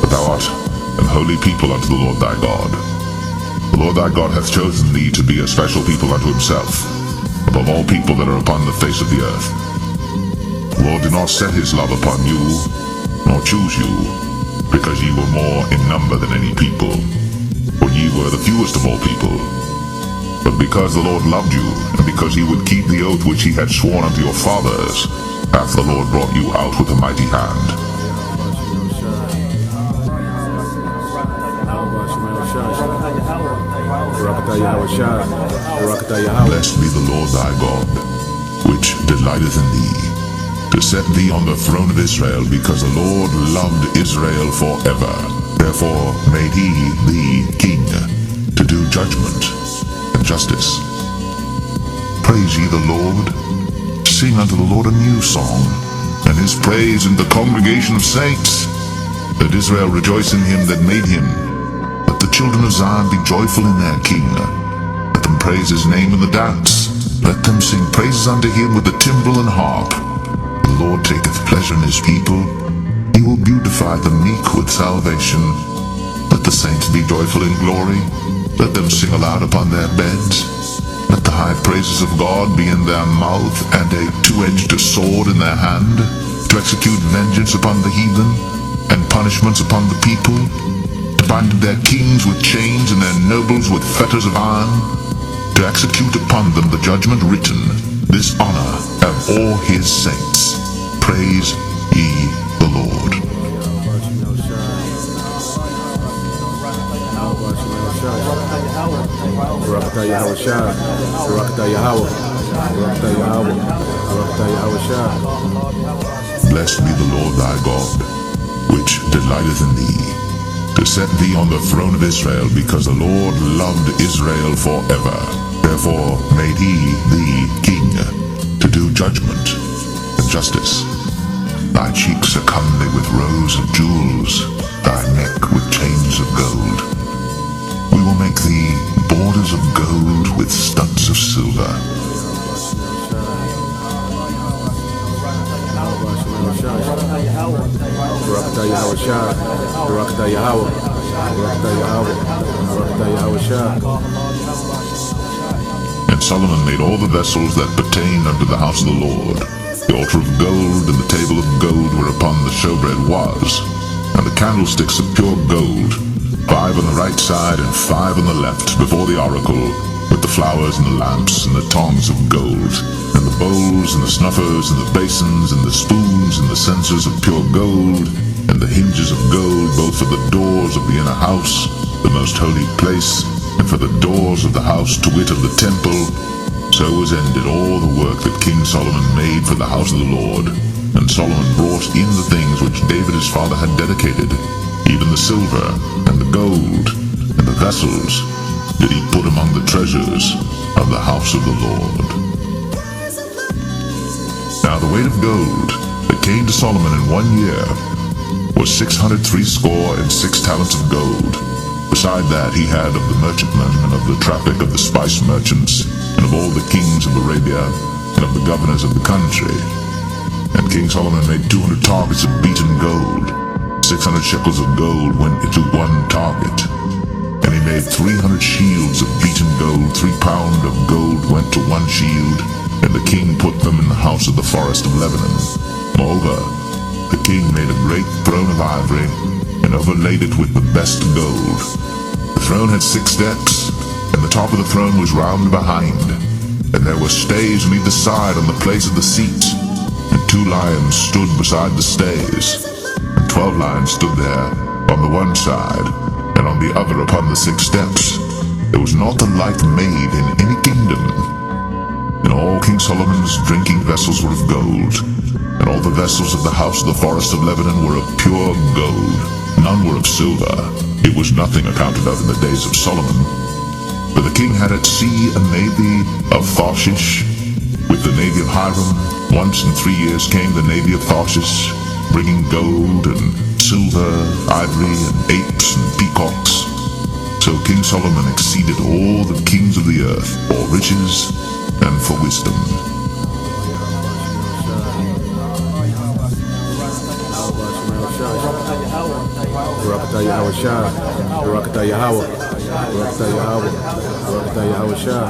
But thou art an holy people unto the Lord thy God. The Lord thy God hath chosen thee to be a special people unto himself, above all people that are upon the face of the earth. The Lord did not set his love upon you, nor choose you, because ye were more in number than any people, for ye were the fewest of all people. But because the Lord loved you, and because he would keep the oath which he had sworn unto your fathers, hath the Lord brought you out with a mighty hand. Blessed be the Lord thy God, which delighteth in thee, to set thee on the throne of Israel, because the Lord loved Israel forever. Therefore made he thee king, to do judgment and justice. Praise ye the Lord. Sing unto the Lord a new song, and his praise in the congregation of saints. Let Israel rejoice in him that made him. Let the children of Zion be joyful in their king. Let them praise his name in the dance. Let them sing praises unto him with the timbrel and harp. The Lord taketh pleasure in his people. He will beautify the meek with salvation. Let the saints be joyful in glory. Let them sing aloud upon their beds. Let the high praises of God be in their mouth, and a two-edged sword in their hand, to execute vengeance upon the heathen, and punishments upon the people, to bind their kings with chains and their nobles with fetters of iron, to execute upon them the judgment written. This honor have all his saints. Praise ye the Lord. Blessed be the Lord thy God, which delighteth in thee, to set thee on the throne of Israel, because the Lord loved Israel forever. Therefore made he thee king, to do judgment and justice. Thy cheeks are comely with rows of jewels, thy neck with chains of gold. We will make thee borders of gold with studs of silver. And Solomon made all the vessels that pertained unto the house of the Lord. The altar of gold and the table of gold whereupon the showbread was, and the candlesticks of pure gold, 5 on the right side and 5 on the left, before the oracle, with the flowers and the lamps and the tongs of gold, and the bowls and the snuffers and the basins and the spoons and the censers of pure gold, and the hinges of gold, both for the doors of the inner house, the most holy place, and for the doors of the house, to wit, of the temple. So was ended all the work that King Solomon made for the house of the Lord. And Solomon brought in the things which David his father had dedicated, even the silver and the gold and the vessels did he put among the treasures of the house of the Lord. Now the weight of gold that came to Solomon in 1 year was 660 talents of gold. Beside that he had of the merchantmen, and of the traffic of the spice merchants, and of all the kings of Arabia, and of the governors of the country. And King Solomon made 200 targets of beaten gold. 600 shekels of gold went into one target. And he made 300 shields of beaten gold. 3 pounds of gold went to one shield, and the king put them in the house of the forest of Lebanon. Moreover, the king made a great throne of ivory, and overlaid it with the best gold. The throne had 6 steps, and the top of the throne was round behind, and there were stays on either side on the place of the seat, and 2 lions stood beside the stays, and 12 lions stood there on the one side, and on the other upon the 6 steps. There was not the like made in any kingdom. And all King Solomon's drinking vessels were of gold, and all the vessels of the house of the forest of Lebanon were of pure gold. None were of silver. It was nothing accounted of in the days of Solomon. For the king had at sea a navy of Tarshish, with the navy of Hiram. Once in 3 years came the navy of Tarshish, bringing gold and silver, ivory, and apes and peacocks. So King Solomon exceeded all the kings of the earth for riches and for wisdom. Barakatah Yahweh Shah. Barakatah Yahweh. Barakatah Yahweh. Barakatah Yahweh Shah.